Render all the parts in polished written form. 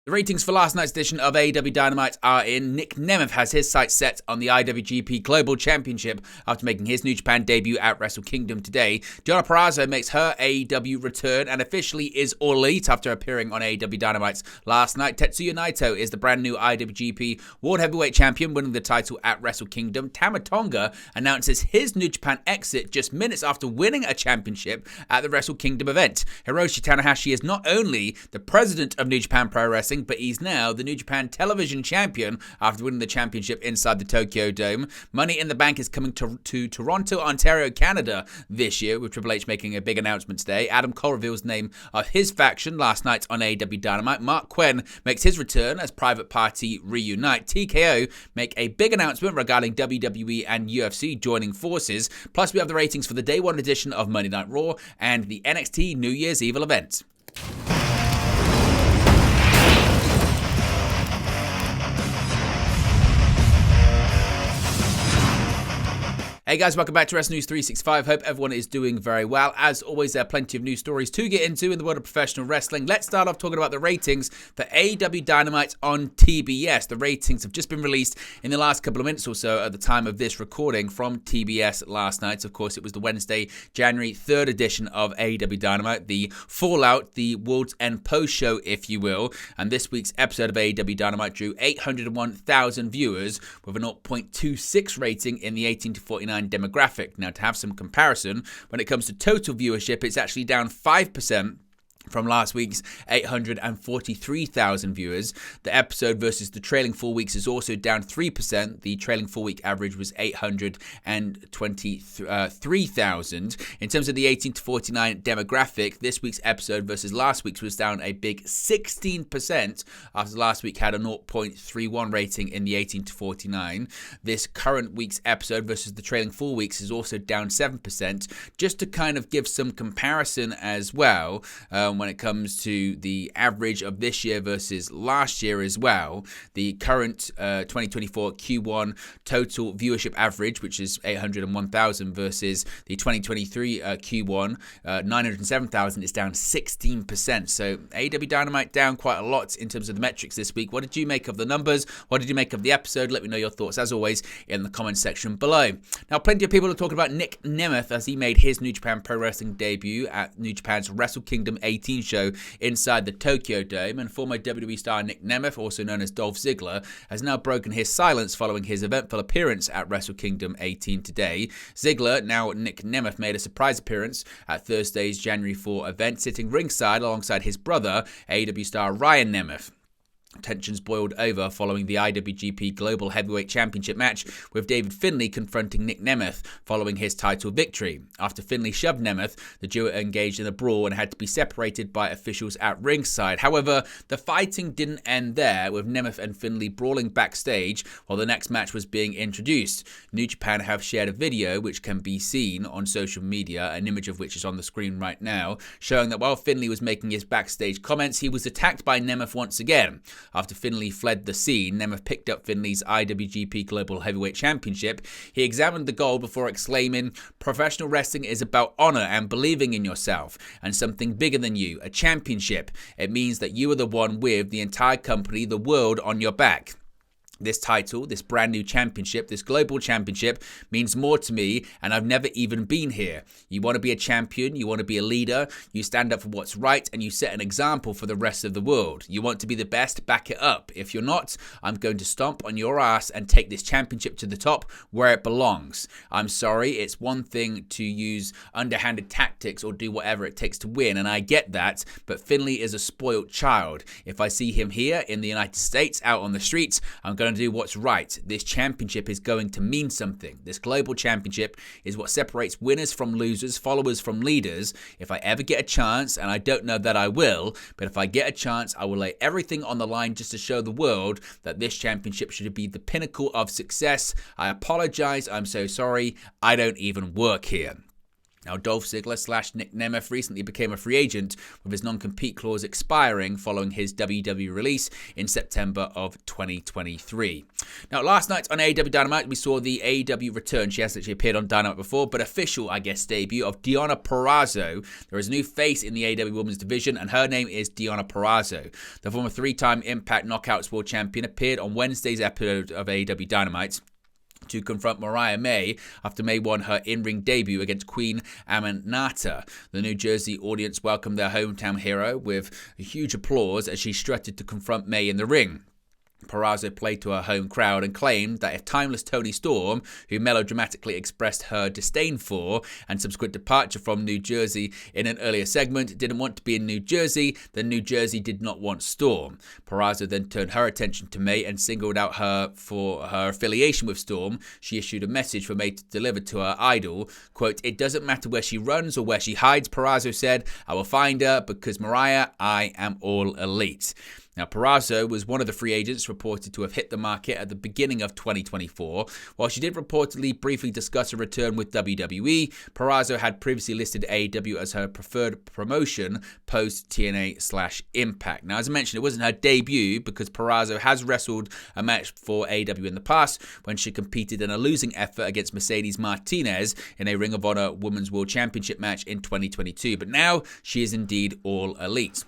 The ratings for last night's edition of AEW Dynamite are in. Nic Nemeth has his sights set on the IWGP Global Championship after making his New Japan debut at Wrestle Kingdom today. Deonna Purrazzo makes her AEW return and officially is All Elite after appearing on AEW Dynamite last night. Tetsuya Naito is the brand new IWGP World Heavyweight Champion, winning the title at Wrestle Kingdom. Tama Tonga announces his New Japan exit just minutes after winning a championship at the Wrestle Kingdom event. Hiroshi Tanahashi is not only the president of New Japan Pro Wrestling, but he's now the New Japan Television Champion after winning the championship inside the Tokyo Dome. Money in the Bank is coming to Toronto, Ontario, Canada this year, with Triple H making a big announcement today. Adam Cole reveals the name of his faction last night on AEW Dynamite. Mark Quinn makes his return as Private Party reunite. TKO make a big announcement regarding WWE and UFC joining forces. Plus, we have the ratings for the Day 1 edition of Monday Night Raw and the NXT New Year's Evil event. Hey guys, welcome back to Wrestling News 365. Hope everyone is doing very well. As always, there are plenty of news stories to get into in the world of professional wrestling. Let's start off talking about the ratings for AEW Dynamite on TBS. The ratings have just been released in the last couple of minutes or so at the time of this recording from TBS last night. Of course, it was the Wednesday, January 3rd edition of AEW Dynamite, the Fallout, the World's End post show, if you will. And this week's episode of AEW Dynamite drew 801,000 viewers with a 0.26 rating in the 18 to 49 demographic. Now, to have some comparison, when it comes to total viewership, it's actually down 5% from last week's 843,000 viewers. The episode versus the trailing 4 weeks is also down 3%. The trailing 4-week average was 823,000. In terms of the 18 to 49 demographic, this week's episode versus last week's was down a big 16% after last week had a 0.31 rating in the 18 to 49. This current week's episode versus the trailing 4 weeks is also down 7%. Just to kind of give some comparison as well, when it comes to the average of this year versus last year as well, the current 2024 Q1 total viewership average, which is 801,000 versus the 2023 Q1 907,000, is down 16%. So AEW Dynamite down quite a lot in terms of the metrics this week. What did you make of the numbers? What did you make of the episode? Let me know your thoughts, as always, in the comments section below. Now, plenty of people are talking about Nic Nemeth as he made his New Japan Pro Wrestling debut at New Japan's Wrestle Kingdom 18 show inside the Tokyo Dome, and former WWE star Nic Nemeth, also known as Dolph Ziggler, has now broken his silence following his eventful appearance at Wrestle Kingdom 18 today. Ziggler, now Nic Nemeth, made a surprise appearance at Thursday's January 4 event, sitting ringside alongside his brother, AEW star Ryan Nemeth. Tensions boiled over following the IWGP Global Heavyweight Championship match, with David Finlay confronting Nic Nemeth following his title victory. After Finlay shoved Nemeth, the duo engaged in a brawl and had to be separated by officials at ringside. However, the fighting didn't end there, with Nemeth and Finlay brawling backstage while the next match was being introduced. New Japan have shared a video which can be seen on social media, an image of which is on the screen right now, showing that while Finlay was making his backstage comments, he was attacked by Nemeth once again. After Finlay fled the scene, Nemeth picked up Finlay's IWGP Global Heavyweight Championship. He examined the gold before exclaiming, "Professional wrestling is about honor and believing in yourself and something bigger than you, a championship. It means that you are the one with the entire company, the world on your back. This title, this brand new championship, this global championship means more to me, and I've never even been here. You want to be a champion, you want to be a leader, you stand up for what's right, and you set an example for the rest of the world. You want to be the best, back it up. If you're not, I'm going to stomp on your ass and take this championship to the top where it belongs. I'm sorry, it's one thing to use underhanded tactics or do whatever it takes to win, and I get that, but Finlay is a spoiled child. If I see him here in the United States, out on the streets, I'm going to do what's right. This championship is going to mean something. This global championship is what separates winners from losers, followers from leaders. If I ever get a chance, and I don't know that I will, but if I get a chance, I will lay everything on the line just to show the world that this championship should be the pinnacle of success. I apologize. I'm so sorry. I don't even work here." Now, Dolph Ziggler / Nic Nemeth recently became a free agent with his non-compete clause expiring following his WWE release in September of 2023. Now, last night on AEW Dynamite, we saw the AEW return. She hasn't actually appeared on Dynamite before, but official, debut of Deonna Purrazzo. There is a new face in the AEW Women's Division, and her name is Deonna Purrazzo. The former 3-time Impact Knockouts World Champion appeared on Wednesday's episode of AEW Dynamite to confront Mariah May after May won her in-ring debut against Queen Aminata. The New Jersey audience welcomed their hometown hero with huge applause as she strutted to confront May in the ring. Purrazzo played to her home crowd and claimed that if timeless Toni Storm, who melodramatically expressed her disdain for and subsequent departure from New Jersey in an earlier segment, didn't want to be in New Jersey, then New Jersey did not want Storm. Purrazzo then turned her attention to May and singled out her for her affiliation with Storm. She issued a message for May to deliver to her idol. Quote, "It doesn't matter where she runs or where she hides," Purrazzo said. "I will find her because Mariah, I am all elite." Now, Purrazzo was one of the free agents reported to have hit the market at the beginning of 2024. While she did reportedly briefly discuss a return with WWE, Purrazzo had previously listed AEW as her preferred promotion post-TNA/Impact. Now, as I mentioned, it wasn't her debut because Purrazzo has wrestled a match for AEW in the past when she competed in a losing effort against Mercedes Martinez in a Ring of Honor Women's World Championship match in 2022. But now she is indeed all elite.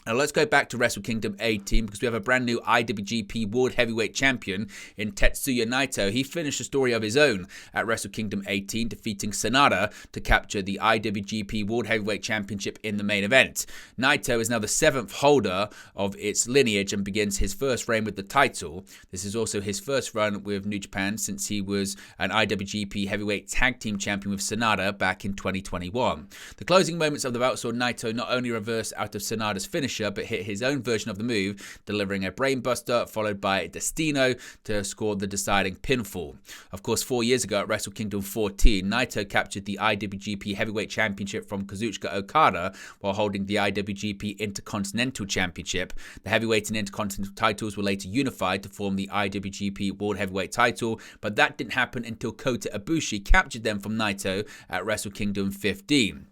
Now let's go back to Wrestle Kingdom 18 because we have a brand new IWGP World Heavyweight Champion in Tetsuya Naito. He finished a story of his own at Wrestle Kingdom 18, defeating Sanada to capture the IWGP World Heavyweight Championship in the main event. Naito is now the 7th holder of its lineage and begins his first reign with the title. This is also his first run with New Japan since he was an IWGP Heavyweight Tag Team Champion with Sanada back in 2021. The closing moments of the bout saw Naito not only reverse out of Sanada's finish, but hit his own version of the move, delivering a brainbuster followed by Destino to score the deciding pinfall. Of course, 4 years ago at Wrestle Kingdom 14, Naito captured the IWGP Heavyweight Championship from Kazuchika Okada while holding the IWGP Intercontinental Championship. The Heavyweight and Intercontinental titles were later unified to form the IWGP World Heavyweight title, but that didn't happen until Kota Ibushi captured them from Naito at Wrestle Kingdom 15.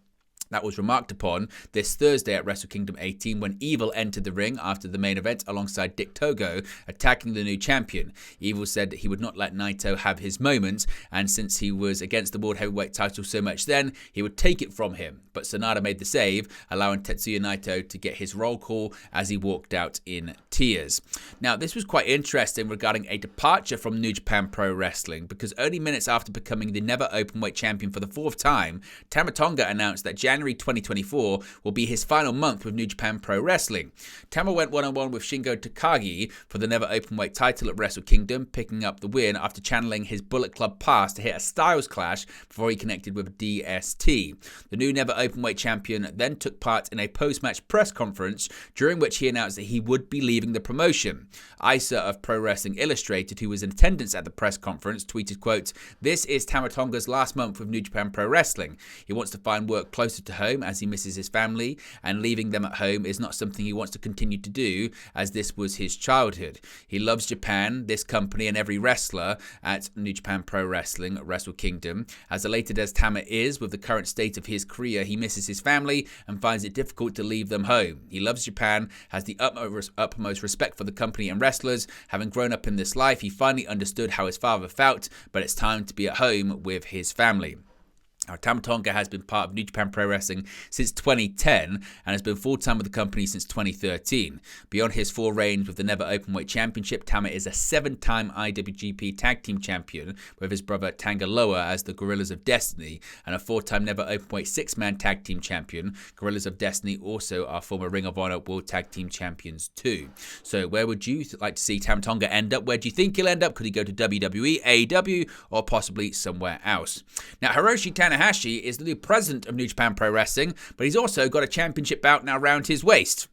That was remarked upon this Thursday at Wrestle Kingdom 18 when Evil entered the ring after the main event alongside Dick Togo, attacking the new champion. Evil said that he would not let Naito have his moment, and since he was against the World Heavyweight title so much then, he would take it from him. But Sanada made the save, allowing Tetsuya Naito to get his roll call as he walked out in tears. Now, this was quite interesting regarding a departure from New Japan Pro Wrestling, because only minutes after becoming the Never Openweight champion for the 4th time, Tama Tonga announced that January 2024 will be his final month with New Japan Pro Wrestling. Tama went one-on-one with Shingo Takagi for the Never Openweight title at Wrestle Kingdom, picking up the win after channeling his Bullet Club past to hit a Styles Clash before he connected with DST. The new Never Openweight champion then took part in a post-match press conference during which he announced that he would be leaving the promotion. Isa of Pro Wrestling Illustrated, who was in attendance at the press conference, tweeted, quote, "This is Tama Tonga's last month with New Japan Pro Wrestling. He wants to find work closer to home as he misses his family, and leaving them at home is not something he wants to continue to do as this was his childhood. He loves Japan, this company, and every wrestler at New Japan Pro Wrestling, Wrestle Kingdom. As elated as Tama is with the current state of his career, he misses his family and finds it difficult to leave them home. He loves Japan, has the utmost respect for the company and wrestlers. Having grown up in this life, he finally understood how his father felt, but it's time to be at home with his family." Tama Tonga has been part of New Japan Pro Wrestling since 2010 and has been full-time with the company since 2013. Beyond his 4 reigns with the Never Openweight Championship, Tama is a 7-time IWGP Tag Team Champion with his brother Tanga Loa as the Gorillas of Destiny, and a 4-time Never Openweight 6-man Tag Team Champion. Gorillas of Destiny also are former Ring of Honor World Tag Team Champions too. So where would you like to see Tama Tonga end up? Where do you think he'll end up? Could he go to WWE, AEW, or possibly somewhere else? Now, Hiroshi Tanahashi is the new president of New Japan Pro Wrestling, but he's also got a championship bout now round his waist.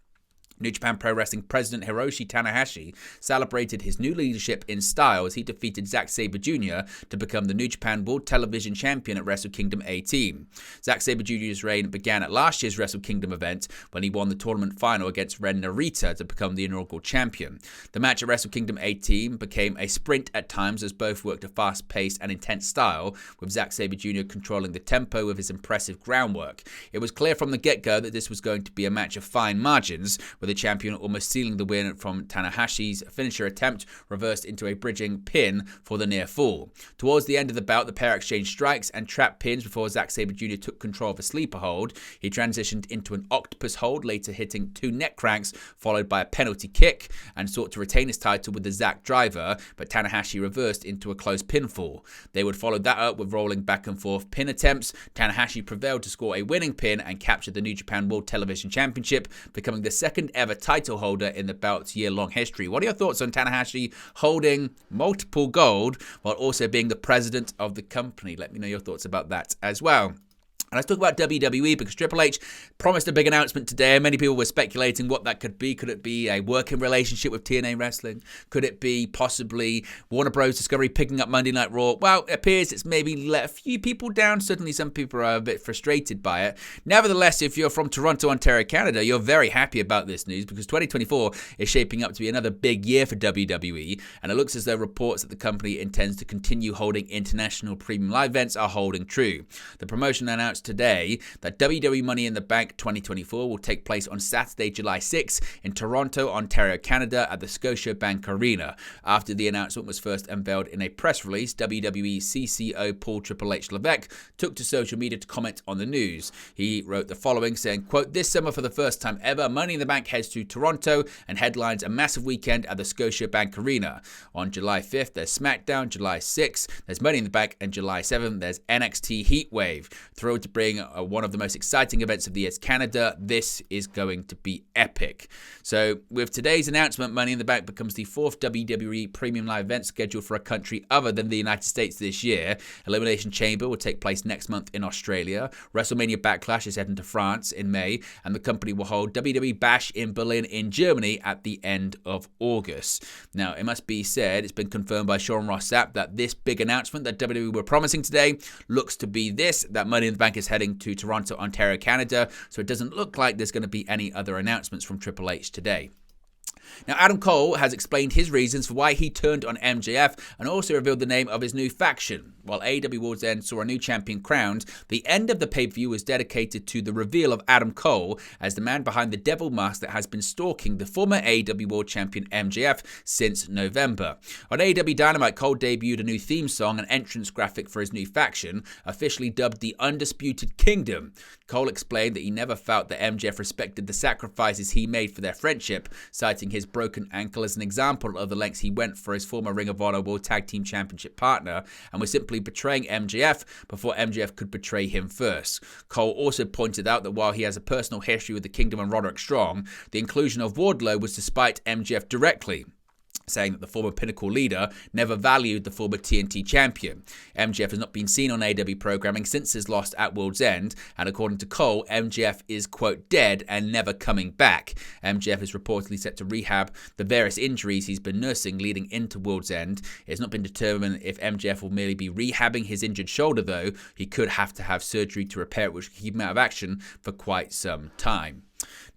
New Japan Pro Wrestling President Hiroshi Tanahashi celebrated his new leadership in style as he defeated Zack Sabre Jr. to become the New Japan World Television Champion at Wrestle Kingdom 18. Zack Sabre Jr.'s reign began at last year's Wrestle Kingdom event when he won the tournament final against Ren Narita to become the inaugural champion. The match at Wrestle Kingdom 18 became a sprint at times as both worked a fast-paced and intense style, with Zack Sabre Jr. controlling the tempo with his impressive groundwork. It was clear from the get-go that this was going to be a match of fine margins, with the champion almost sealing the win from Tanahashi's finisher attempt reversed into a bridging pin for the near fall. Towards the end of the bout, the pair exchanged strikes and trap pins before Zack Sabre Jr. took control of a sleeper hold. He transitioned into an octopus hold, later hitting 2 neck cranks followed by a penalty kick, and sought to retain his title with the Zack driver, but Tanahashi reversed into a close pinfall. They would follow that up with rolling back and forth pin attempts. Tanahashi prevailed to score a winning pin and capture the New Japan World Television Championship, becoming the second ever title holder in the belt's year-long history. What are your thoughts on Tanahashi holding multiple gold while also being the president of the company? Let me know your thoughts about that as well. And let's talk about WWE, because Triple H promised a big announcement today. Many people were speculating what that could be. Could it be a working relationship with TNA Wrestling? Could it be possibly Warner Bros. Discovery picking up Monday Night Raw? Well, it appears it's maybe let a few people down. Certainly some people are a bit frustrated by it. Nevertheless, if you're from Toronto, Ontario, Canada, you're very happy about this news, because 2024 is shaping up to be another big year for WWE. And it looks as though reports that the company intends to continue holding international premium live events are holding true. The promotion announced today that WWE Money in the Bank 2024 will take place on Saturday, July 6 in Toronto, Ontario, Canada at the Scotiabank Arena. After the announcement was first unveiled in a press release, WWE CCO Paul Triple H Levesque took to social media to comment on the news. He wrote the following, saying, quote, "This summer for the first time ever, Money in the Bank heads to Toronto and headlines a massive weekend at the Scotiabank Arena. On July 5th, there's SmackDown. July 6th, there's Money in the Bank. And July 7th, there's NXT Heatwave. Thrilled to bring one of the most exciting events of the year to Canada. This is going to be epic." So with today's announcement, Money in the Bank becomes the 4th WWE premium live event scheduled for a country other than the United States this year. Elimination Chamber will take place next month in Australia. WrestleMania Backlash is heading to France in May, and the company will hold WWE Bash in Berlin in Germany at the end of August. Now, it must be said, it's been confirmed by Sean Ross Sapp that this big announcement that WWE were promising today looks to be this, that Money in the Bank is heading to Toronto, Ontario, Canada, so it doesn't look like there's going to be any other announcements from Triple H today. Now, Adam Cole has explained his reasons for why he turned on MJF and also revealed the name of his new faction. While AEW World's End saw a new champion crowned, the end of the pay-per-view was dedicated to the reveal of Adam Cole as the man behind the devil mask that has been stalking the former AEW World Champion MJF since November. On AEW Dynamite, Cole debuted a new theme song and entrance graphic for his new faction, officially dubbed the Undisputed Kingdom. Cole explained that he never felt that MJF respected the sacrifices he made for their friendship, citing his broken ankle as an example of the lengths he went for his former Ring of Honor World Tag Team Championship partner, and was simply betraying MJF before MJF could betray him first. Cole also pointed out that while he has a personal history with the Kingdom and Roderick Strong, the inclusion of Wardlow was despite MJF directly, saying that the former Pinnacle leader never valued the former TNT champion. MJF has not been seen on AEW programming since his loss at World's End, and according to Cole, MJF is, quote, dead and never coming back. MJF is reportedly set to rehab the various injuries he's been nursing leading into World's End. It has not been determined if MJF will merely be rehabbing his injured shoulder, though. He could have to have surgery to repair it, which could keep him out of action for quite some time.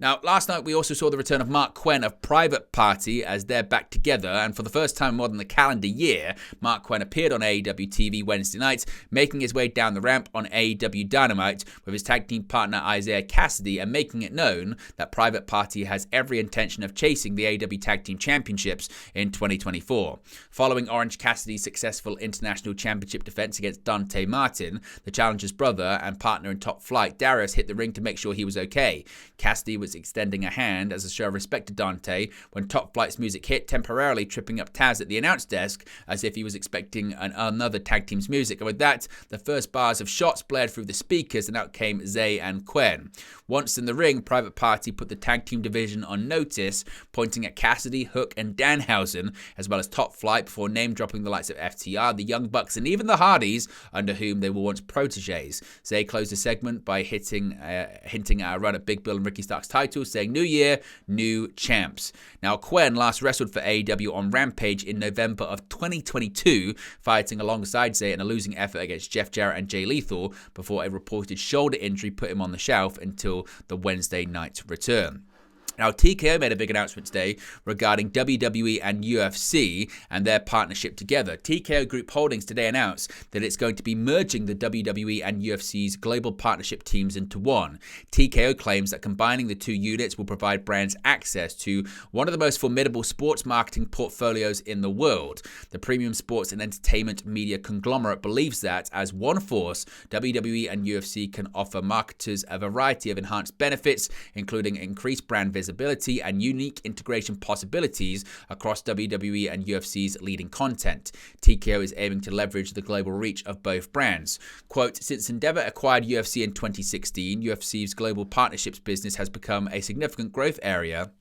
Now, last night we also saw the return of Mark Quinn of Private Party as they're back together, and for the first time in more than the calendar year, Mark Quinn appeared on AEW TV Wednesday night, making his way down the ramp on AEW Dynamite with his tag team partner Isaiah Cassidy, and making it known that Private Party has every intention of chasing the AEW Tag Team Championships in 2024. Following Orange Cassidy's successful International Championship defense against Dante Martin, the challenger's brother and partner in Top Flight, Darius hit the ring to make sure he was okay. Cassidy was extending a hand as a show of respect to Dante when Top Flight's music hit, temporarily tripping up Taz at the announce desk as if he was expecting another tag team's music. And with that, the first bars of shots blared through the speakers, and out came Zay and Quen. Once in the ring, Private Party put the tag team division on notice, pointing at Cassidy, Hook, and Danhausen, as well as Top Flight, before name-dropping the likes of FTR, the Young Bucks, and even the Hardys, under whom they were once proteges. Zay closed the segment by hinting at a run at Big Bill and Ricky Stark's title title, saying new year, new champs. Now, Quen last wrestled for AEW on Rampage in November of 2022, fighting alongside Zay in a losing effort against Jeff Jarrett and Jay Lethal before a reported shoulder injury put him on the shelf until the Wednesday night return. Now, TKO made a big announcement today regarding WWE and UFC and their partnership together. TKO Group Holdings today announced that it's going to be merging the WWE and UFC's global partnership teams into one. TKO claims that combining the two units will provide brands access to one of the most formidable sports marketing portfolios in the world. The premium sports and entertainment media conglomerate believes that, as one force, WWE and UFC can offer marketers a variety of enhanced benefits, including increased brand visibility and unique integration possibilities across WWE and UFC's leading content. TKO is aiming to leverage the global reach of both brands. Quote, since Endeavor acquired UFC in 2016, UFC's global partnerships business has become a significant growth area,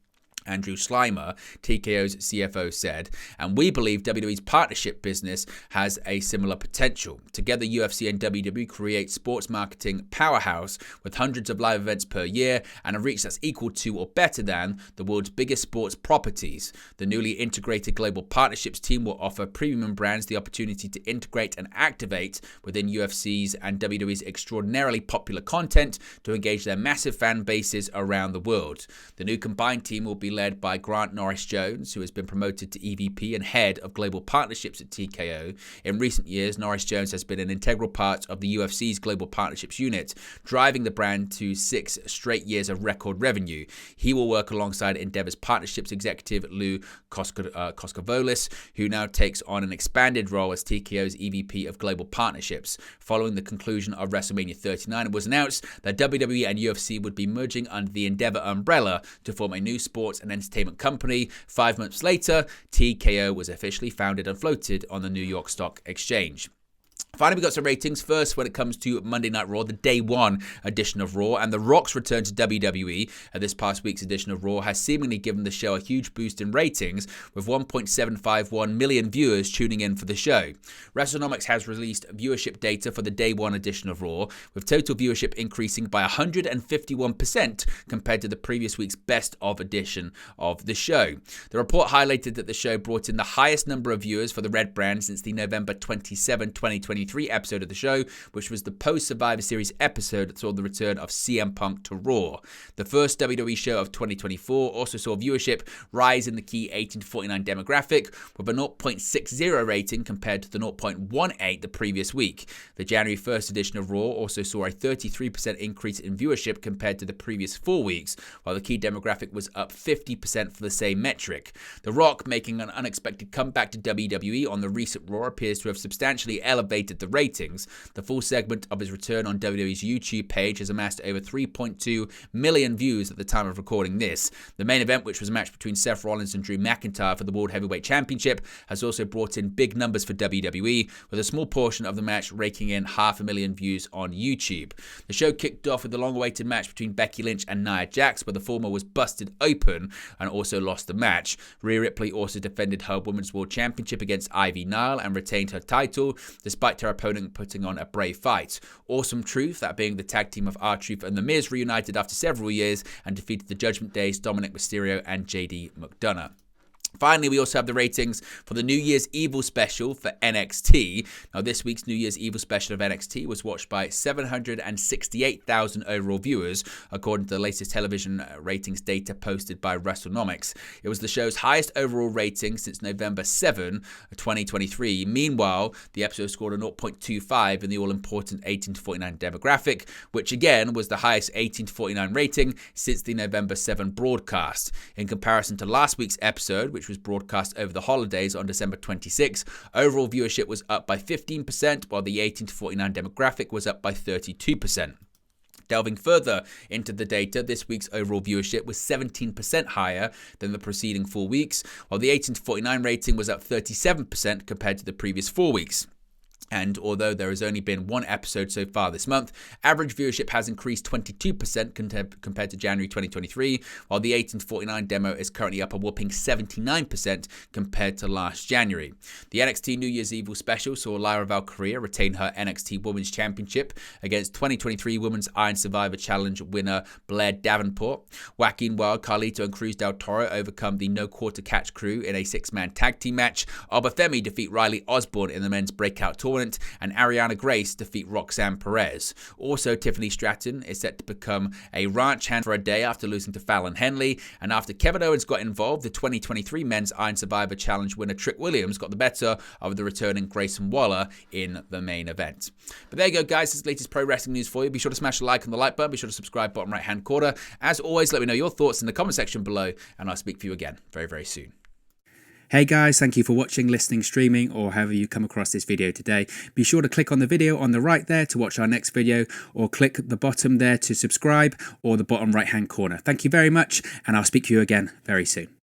Andrew Schleimer, TKO's CFO, said, and we believe WWE's partnership business has a similar potential. Together, UFC and WWE create sports marketing powerhouse with hundreds of live events per year and a reach that's equal to or better than the world's biggest sports properties. The newly integrated global partnerships team will offer premium brands the opportunity to integrate and activate within UFC's and WWE's extraordinarily popular content to engage their massive fan bases around the world. The new combined team will be led by Grant Norris-Jones, who has been promoted to EVP and head of global partnerships at TKO. In recent years, Norris-Jones has been an integral part of the UFC's global partnerships unit, driving the brand to 6 straight years of record revenue. He will work alongside Endeavor's partnerships executive Lou Koskovolis, who now takes on an expanded role as TKO's EVP of global partnerships. Following the conclusion of WrestleMania 39, it was announced that WWE and UFC would be merging under the Endeavor umbrella to form a new sports and entertainment company. 5 months later, TKO was officially founded and floated on the New York Stock Exchange. Finally, we got some ratings. First, when it comes to Monday Night Raw, the Day 1 edition of Raw, and The Rock's return to WWE at this past week's edition of Raw has seemingly given the show a huge boost in ratings, with 1.751 million viewers tuning in for the show. WrestleNomics has released viewership data for the Day 1 edition of Raw, with total viewership increasing by 151% compared to the previous week's best of edition of the show. The report highlighted that the show brought in the highest number of viewers for the Red brand since the November 27, 2023 episode of the show, which was the post-Survivor Series episode that saw the return of CM Punk to Raw. The first WWE show of 2024 also saw viewership rise in the key 18 to 49 demographic, with a 0.60 rating compared to the 0.18 the previous week. The January 1st edition of Raw also saw a 33% increase in viewership compared to the previous 4 weeks, while the key demographic was up 50% for the same metric. The Rock, making an unexpected comeback to WWE on the recent Raw, appears to have substantially elevated the ratings. The full segment of his return on WWE's YouTube page has amassed over 3.2 million views at the time of recording this. The main event, which was a match between Seth Rollins and Drew McIntyre for the World Heavyweight Championship, has also brought in big numbers for WWE, with a small portion of the match raking in 500,000 views on YouTube. The show kicked off with the long-awaited match between Becky Lynch and Nia Jax, where the former was busted open and also lost the match. Rhea Ripley also defended her Women's World Championship against Ivy Nile and retained her title, despite her opponent putting on a brave fight. Awesome Truth, that being the tag team of R-Truth and The Miz, reunited after several years and defeated the Judgment Day's Dominic Mysterio and JD McDonough. Finally, we also have the ratings for the New Year's Evil special for NXT. Now, this week's New Year's Evil special of NXT was watched by 768,000 overall viewers, according to the latest television ratings data posted by WrestleNomics. It was the show's highest overall rating since November 7, 2023. Meanwhile, the episode scored a 0.25 in the all-important 18 to 49 demographic, which again was the highest 18 to 49 rating since the November 7 broadcast. In comparison to last week's episode, which was broadcast over the holidays on December 26, overall viewership was up by 15%, while the 18 to 49 demographic was up by 32%. Delving further into the data, this week's overall viewership was 17% higher than the preceding 4 weeks, while the 18 to 49 rating was up 37% compared to the previous 4 weeks. And although there has only been one episode so far this month, average viewership has increased 22% compared to January 2023, while the 18 to 49 demo is currently up a whopping 79% compared to last January. The NXT New Year's Evil special saw Lyra Valkyria retain her NXT Women's Championship against 2023 Women's Iron Survivor Challenge winner Blair Davenport. Joaquin Wild, Carlito, and Cruz del Toro overcome the No Quarter Catch crew in a 6-man tag team match. Obafemi defeat Riley Osborne in the men's breakout tournament, and Ariana Grace defeat Roxanne Perez. Also, Tiffany Stratton is set to become a ranch hand for a day after losing to Fallon Henley, and after Kevin Owens got involved, the 2023 Men's Iron Survivor Challenge winner Trick Williams got the better of the returning Grayson Waller in the main event. But there you go, guys. This is the latest pro wrestling news for you. Be sure to smash a like on the like button. Be sure to subscribe bottom right hand corner. As always, let me know your thoughts in the comment section below, and I'll speak to you again very, very soon. Hey guys, thank you for watching, listening, streaming, or however you come across this video today. Be sure to click on the video on the right there to watch our next video, or click the bottom there to subscribe, or the bottom right hand corner. Thank you very much, and I'll speak to you again very soon.